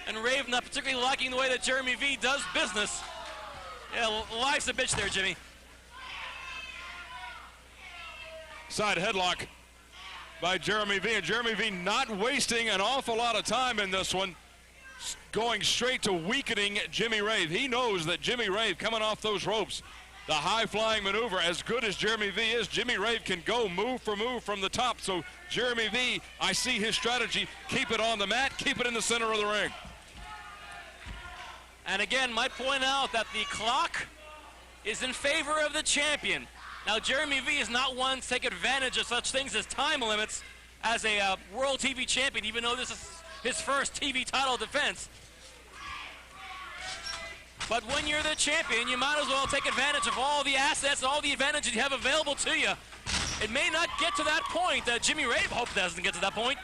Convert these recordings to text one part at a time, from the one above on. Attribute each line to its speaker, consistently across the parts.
Speaker 1: And Rave not particularly liking the way that Jeremy V does business. Yeah, life's a bitch there, Jimmy.
Speaker 2: Side headlock by Jeremy V. And Jeremy V not wasting an awful lot of time in this one, going straight to weakening Jimmy Rave. He knows that Jimmy Rave coming off those ropes, the high-flying maneuver, as good as Jeremy V is, Jimmy Rave can go move for move from the top. So Jeremy V, I see his strategy, keep it on the mat, keep it in the center of the ring.
Speaker 1: And again, might point out that the clock is in favor of the champion. Now, Jeremy V is not one to take advantage of such things as time limits as a World TV champion, even though this is his first TV title defense. But when you're the champion, you might as well take advantage of all the assets, all the advantages you have available to you. It may not get to that point. Jimmy Rave hope doesn't get to that point.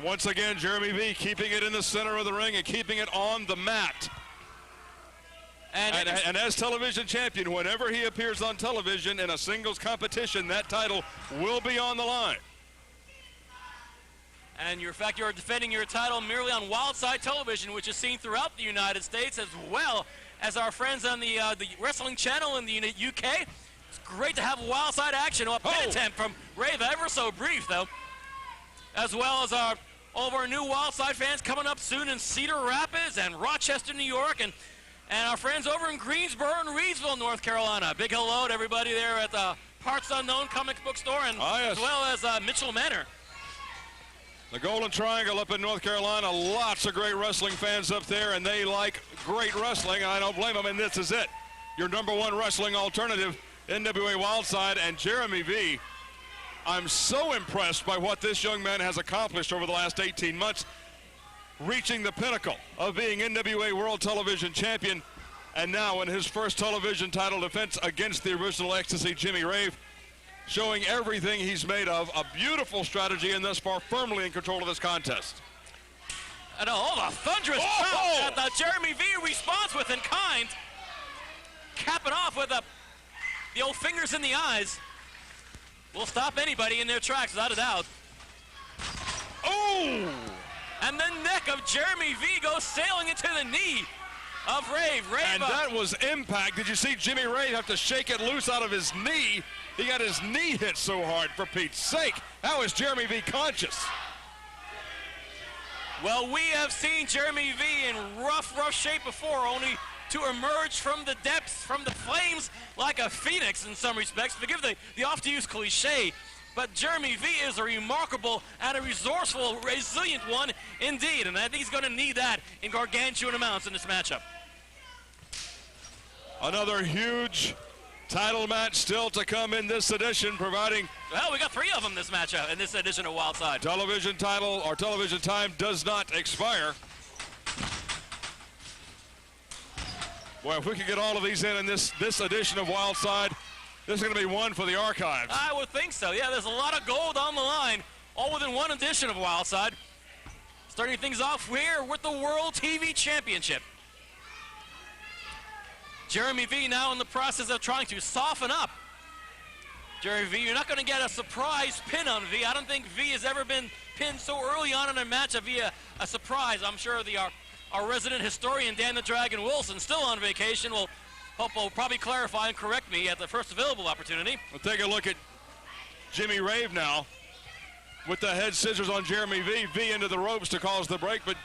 Speaker 2: Once again, Jeremy V keeping it in the center of the ring and keeping it on the mat. And as television champion, whenever he appears on television in a singles competition, that title will be on the line.
Speaker 1: And in fact, you're defending your title merely on Wildside television, which is seen throughout the United States as well as our friends on the wrestling channel in the UK. It's great to have Wildside action. A pin attempt from Rave, ever so brief though. As well as all of our new Wildside fans coming up soon in Cedar Rapids and Rochester, New York, and our friends over in Greensboro and Reidsville, North Carolina. Big hello to everybody there at the Parts Unknown comic book store, and as well as Mitchell Manor.
Speaker 2: The Golden Triangle up in North Carolina, lots of great wrestling fans up there, and they like great wrestling, and I don't blame them, and this is it. Your #1 wrestling alternative, NWA Wildside, and Jeremy V. I'm so impressed by what this young man has accomplished over the last 18 months, reaching the pinnacle of being NWA World Television Champion, and now in his first television title defense against the original Ecstasy, Jimmy Rave, showing everything he's made of. A beautiful strategy, and thus far firmly in control of this contest.
Speaker 1: And the thunderous pound that Jeremy V responds with in kind, capping off with the old fingers in the eyes. Will stop anybody in their tracks, without a doubt.
Speaker 2: Oh!
Speaker 1: And the neck of Jeremy V goes sailing into the knee of Rave.
Speaker 2: And that was impact. Did you see Jimmy Rave have to shake it loose out of his knee? He got his knee hit so hard, for Pete's sake. How is Jeremy V conscious?
Speaker 1: Well, we have seen Jeremy V in rough shape before, only to emerge from the depths, from the flames, like a phoenix in some respects. Forgive the oft-used cliche, but Jeremy V is a remarkable and a resourceful, resilient one indeed, and I think he's going to need that in gargantuan amounts in this matchup.
Speaker 2: Another huge title match still to come in this edition, providing...
Speaker 1: Well, we got 3 of them this matchup in this edition of Wildside.
Speaker 2: Television title or television time does not expire. Boy, if we could get all of these in this edition of Wildside, this is going to be one for the archives.
Speaker 1: I would think so. Yeah, there's a lot of gold on the line, all within one edition of Wildside. Starting things off here with the World TV Championship. Jeremy V now in the process of trying to soften up. Jeremy V, you're not going to get a surprise pin on V. I don't think V has ever been pinned so early on in a match via a surprise. I'm sure our resident historian, Dan the Dragon Wilson, still on vacation, will probably clarify and correct me at the first available opportunity.
Speaker 2: We'll take a look at Jimmy Rave now with the head scissors on Jeremy V. V into the ropes to cause the break, but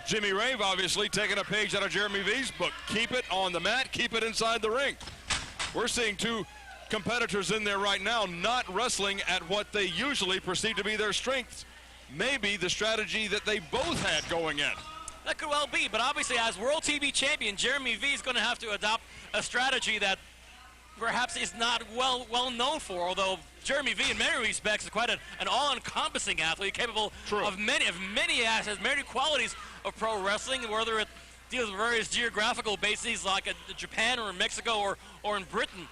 Speaker 2: Jimmy Rave obviously taking a page out of Jeremy V's book. Keep it on the mat, keep it inside the ring. We're seeing 2 competitors in there right now not wrestling at what they usually perceive to be their strengths. Maybe the strategy that they both had going in.
Speaker 1: That could well be, but obviously as World TV Champion, Jeremy V is going to have to adopt a strategy that perhaps is not well known for, although Jeremy V in many respects is quite an all-encompassing athlete, capable of many assets, many qualities of pro wrestling, whether it deals with various geographical bases like Japan or Mexico or in Britain.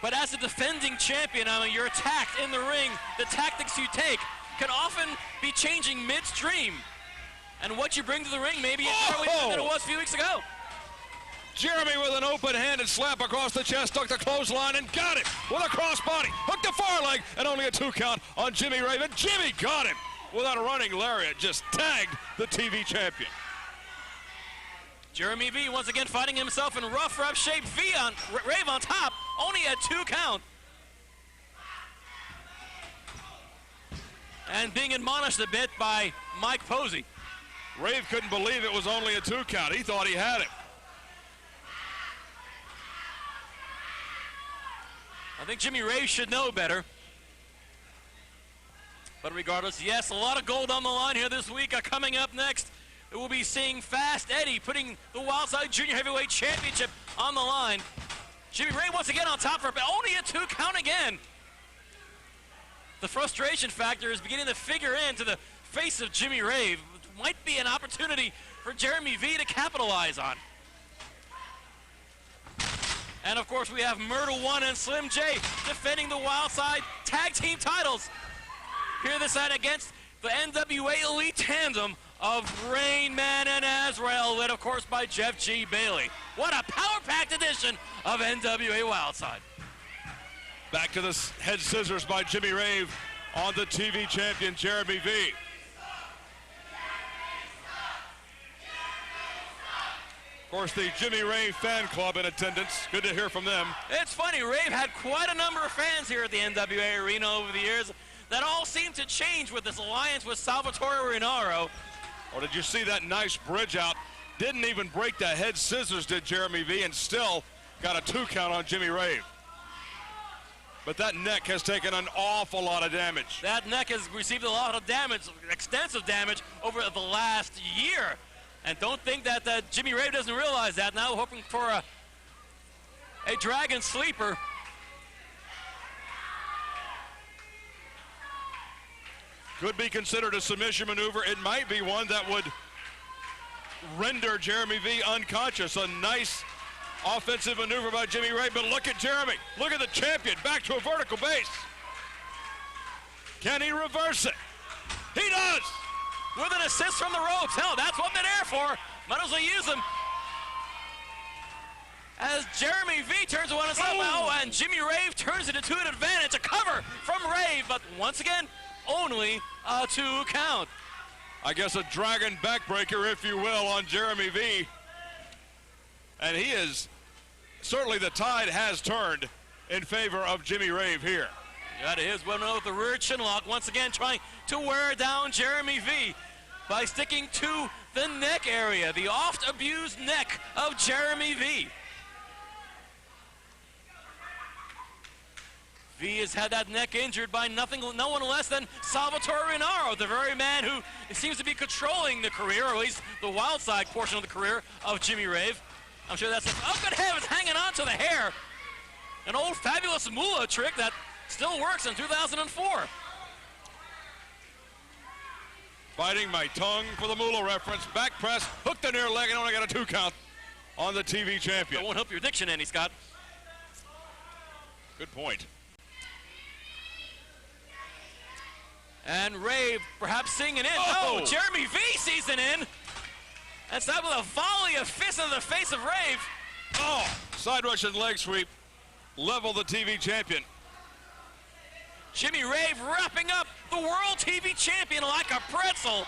Speaker 1: But as a defending champion, I mean, you're attacked in the ring. The tactics you take can often be changing midstream. And what you bring to the ring may be entirely different than it was a few weeks ago.
Speaker 2: Jeremy with an open-handed slap across the chest, took the clothesline and got it with a crossbody. Hooked the far leg and only a 2 count on Jimmy Rave. And Jimmy got him. without a running lariat, just tagged the TV champion.
Speaker 1: Jeremy V once again finding himself in rough shape. Rave on top, only a 2 count. And being admonished a bit by Mike Posey.
Speaker 2: Rave couldn't believe it was only a 2 count. He thought he had it.
Speaker 1: I think Jimmy Rave should know better. But regardless, yes, a lot of gold on the line here this week. Coming up next, we'll be seeing Fast Eddie putting the Wildside Junior Heavyweight Championship on the line. Jimmy Rave once again on top for only a 2 count again. The frustration factor is beginning to figure into the face of Jimmy Rave. Might be an opportunity for Jeremy V to capitalize on. And of course we have Myrtle One and Slim J defending the Wildside Tag Team titles. Here this side against the NWA Elite Tandem of Rain Man and Azrael, led of course by Jeff G. Bailey. What a power-packed edition of NWA Wildside.
Speaker 2: Back to the head scissors by Jimmy Rave on the TV champion Jeremy V. Of course, the Jimmy Rave fan club in attendance. Good to hear from them.
Speaker 1: It's funny, Rave had quite a number of fans here at the NWA Arena over the years. That all seemed to change with this alliance with Salvatore Renaro.
Speaker 2: Or did you see that nice bridge out? Didn't even break the head scissors, did Jeremy V, and still got a 2 count on Jimmy Rave. But that neck has taken an awful lot of damage.
Speaker 1: That neck has received a lot of damage, extensive damage over the last year. And don't think that Jimmy Rave doesn't realize that. Now hoping for a dragon sleeper.
Speaker 2: Could be considered a submission maneuver. It might be one that would render Jeremy V unconscious. A nice offensive maneuver by Jimmy Rave, but look at Jeremy. Look at the champion, back to a vertical base. Can he reverse it? He does!
Speaker 1: With an assist from the ropes. Hell, that's what they're there for. Might as well use them. As Jeremy V turns one himself out, and Jimmy Rave turns it into an advantage. A cover from Rave, but once again, only a 2 count.
Speaker 2: I guess a dragon backbreaker, if you will, on Jeremy V. And he is, certainly the tide has turned in favor of Jimmy Rave here.
Speaker 1: That is well known with the rear chin lock, once again trying to wear down Jeremy V by sticking to the neck area, the oft-abused neck of Jeremy V. V has had that neck injured by no one less than Salvatore Renaro, the very man who seems to be controlling the career, or at least the Wildside portion of the career of Jimmy Rave. I'm sure that's oh good heavens, hanging on to the hair. An old fabulous Moolah trick that still works in 2004.
Speaker 2: Biting my tongue for the Moolah reference. Back press, hooked the near leg, and only got a 2 count on the TV champion.
Speaker 1: That won't help your diction any, Scott.
Speaker 2: Good point.
Speaker 1: And Rave perhaps seeing it in. Oh, Jeremy V sees it in. That's that with a volley of fists in the face of Rave.
Speaker 2: Oh, side Russian leg sweep. Level the TV champion.
Speaker 1: Jimmy Rave wrapping up the World TV Champion like a pretzel.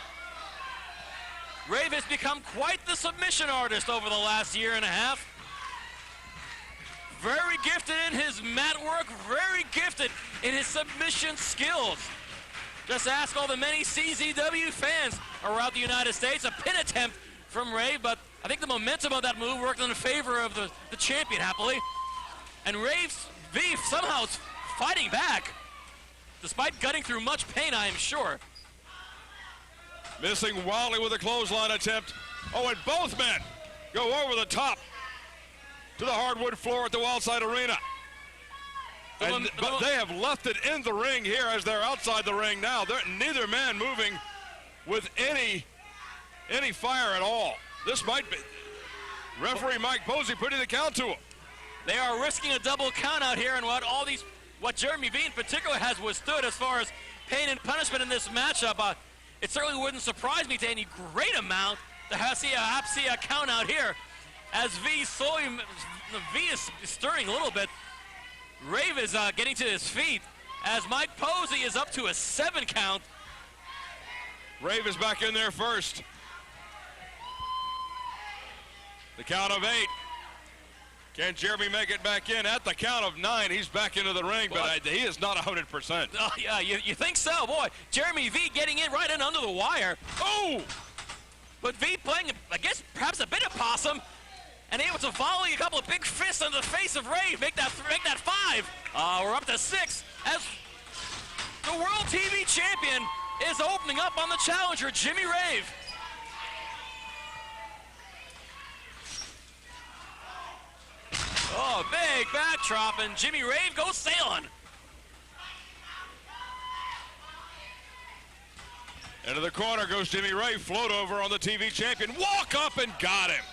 Speaker 1: Rave has become quite the submission artist over the last year and a half. Very gifted in his mat work, very gifted in his submission skills. Just ask all the many CZW fans around the United States. A pin attempt from Rave, but I think the momentum of that move worked in favor of the champion, happily. And Rave's V somehow is fighting back, despite gutting through much pain, I am sure.
Speaker 2: Missing wildly with a clothesline attempt. Oh, and both men go over the top to the hardwood floor at the Wildside Arena. But they have left it in the ring here as they're outside the ring now. Neither man moving with any fire at all. This might be referee Mike Posey putting the count to him.
Speaker 1: They are risking a double count out here, and what Jeremy V in particular has withstood as far as pain and punishment in this matchup. It certainly wouldn't surprise me to any great amount to see a count out here. As V is stirring a little bit. Rave is getting to his feet as Mike Posey is up to a 7 count.
Speaker 2: Rave is back in there first. The count of 8. Can Jeremy make it back in? At the count of 9, he's back into the ring, but he is not 100%.
Speaker 1: Oh, yeah, you think so? Boy, Jeremy V getting in right in under the wire.
Speaker 2: Oh!
Speaker 1: But V playing, I guess, perhaps a bit of possum, and able to volley a couple of big fists on the face of Rave. Make that 5. We're up to 6 as the World TV Champion is opening up on the challenger, Jimmy Rave. Oh, big backdrop, and Jimmy Rave goes sailing.
Speaker 2: Into the corner goes Jimmy Rave, float over on the TV champion, walk up and got him.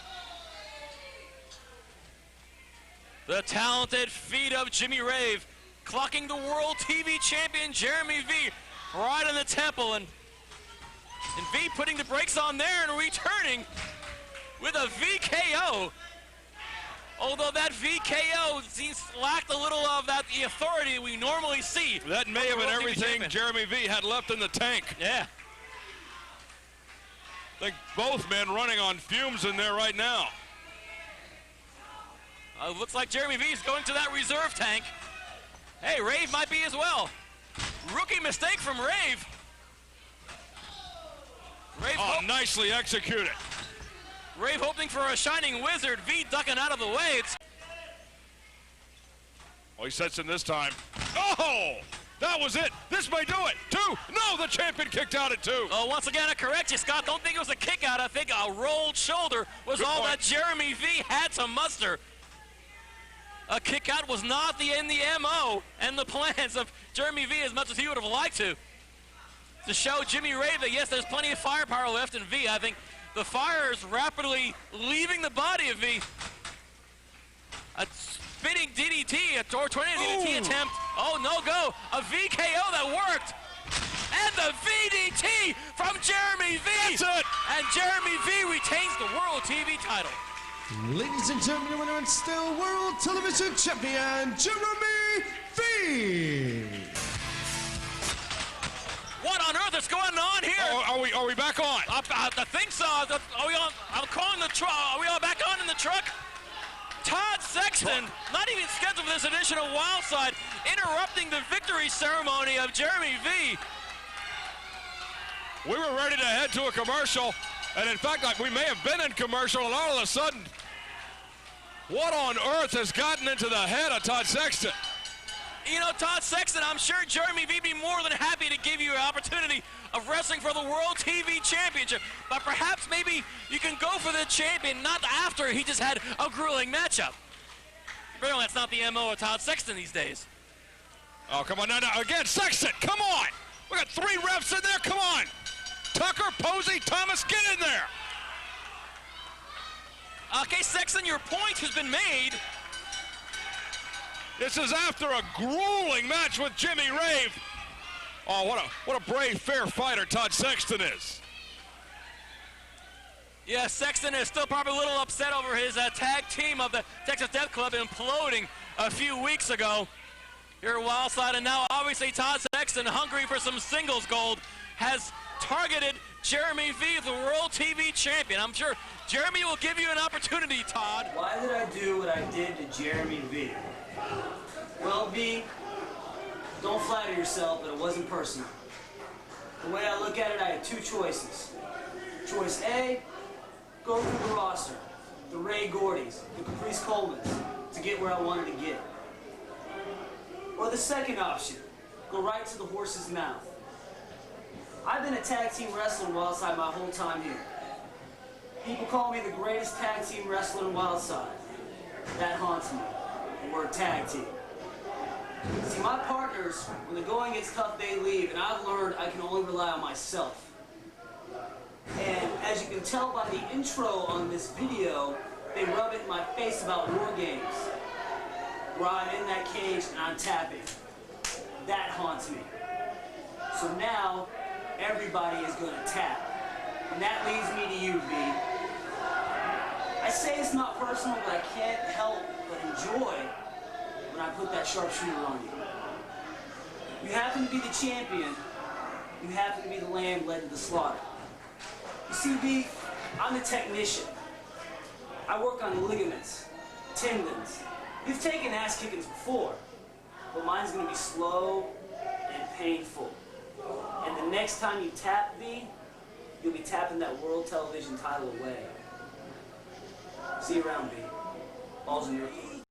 Speaker 1: The talented feet of Jimmy Rave, clocking the World TV Champion Jeremy V right in the temple, and V putting the brakes on there and returning with a VKO. Although that VKO seems lacked a little of the authority we normally see.
Speaker 2: That may have been everything Jeremy V had left in the tank.
Speaker 1: Yeah.
Speaker 2: I think both men running on fumes in there right now.
Speaker 1: Looks like Jeremy V is going to that reserve tank. Hey, Rave might be as well. Rookie mistake from Rave.
Speaker 2: Nicely executed.
Speaker 1: Rave hoping for a shining wizard. V ducking out of the way.
Speaker 2: He sets in this time. Oh! That was it. This may do it. 2. No, the champion kicked out at 2.
Speaker 1: Oh, once again, I correct you, Scott. Don't think it was a kick out. I think a rolled shoulder was all that Jeremy V had to muster. A kick out was not in the MO and the plans of Jeremy V as much as he would have liked to show Jimmy Rave that, yes, there's plenty of firepower left in V. I think the fire is rapidly leaving the body of V. A spinning DDT, a tornado DDT attempt. Oh, no go. A VKO that worked. And the VDT from Jeremy V.
Speaker 2: That's it.
Speaker 1: And Jeremy V retains the World TV title.
Speaker 3: Ladies and gentlemen, the winner and still World Television Champion, Jeremy V.
Speaker 1: What on earth is going on here?
Speaker 2: Are we back on?
Speaker 1: I think so. Are we on? I'm calling the truck. Are we all back on in the truck? Todd Sexton, not even scheduled for this edition of Wildside, interrupting the victory ceremony of Jeremy V.
Speaker 2: We were ready to head to a commercial, and in fact, we may have been in commercial, and all of a sudden, what on earth has gotten into the head of Todd Sexton?
Speaker 1: You know, Todd Sexton, I'm sure Jeremy V be more than happy to give you an opportunity of wrestling for the World TV Championship, but perhaps maybe you can go for the champion not after he just had a grueling matchup. Apparently that's not the MO of Todd Sexton these days.
Speaker 2: Oh, come on, now, again, Sexton, come on! We got 3 refs in there, come on! Tucker, Posey, Thomas, get in there!
Speaker 1: Okay, Sexton, your point has been made.
Speaker 2: This is after a grueling match with Jimmy Rave. Oh, what a brave, fair fighter Todd Sexton is.
Speaker 1: Yeah, Sexton is still probably a little upset over his tag team of the Texas Death Club imploding a few weeks ago here at Wildside, and now obviously Todd Sexton, hungry for some singles gold, has targeted Jeremy V, the World TV Champion. I'm sure Jeremy will give you an opportunity, Todd.
Speaker 4: Why did I do what I did to Jeremy V? Well, V, don't flatter yourself, but it wasn't personal. The way I look at it, I had 2 choices. Choice A, go through the roster, the Ray Gordys, the Caprice Colemans, to get where I wanted to get. Or the second option, go right to the horse's mouth. I've been a tag team wrestler in Wildside my whole time here. People call me the greatest tag team wrestler in Wildside. That haunts me. The word tag team. See, my partners, when the going gets tough, they leave, and I've learned I can only rely on myself. And as you can tell by the intro on this video, they rub it in my face about war games, where I'm in that cage and I'm tapping. That haunts me. So now, everybody is going to tap. And that leads me to you, V. I say it's not personal, but I can't help but enjoy when I put that sharpshooter on you. You happen to be the champion, You happen to be the lamb led to the slaughter. You see, B, I'm the technician. I work on ligaments, tendons. You've taken ass kickings before, but mine's gonna be slow and painful. And the next time you tap B, you'll be tapping that world television title away. See you around, B. Balls in your court.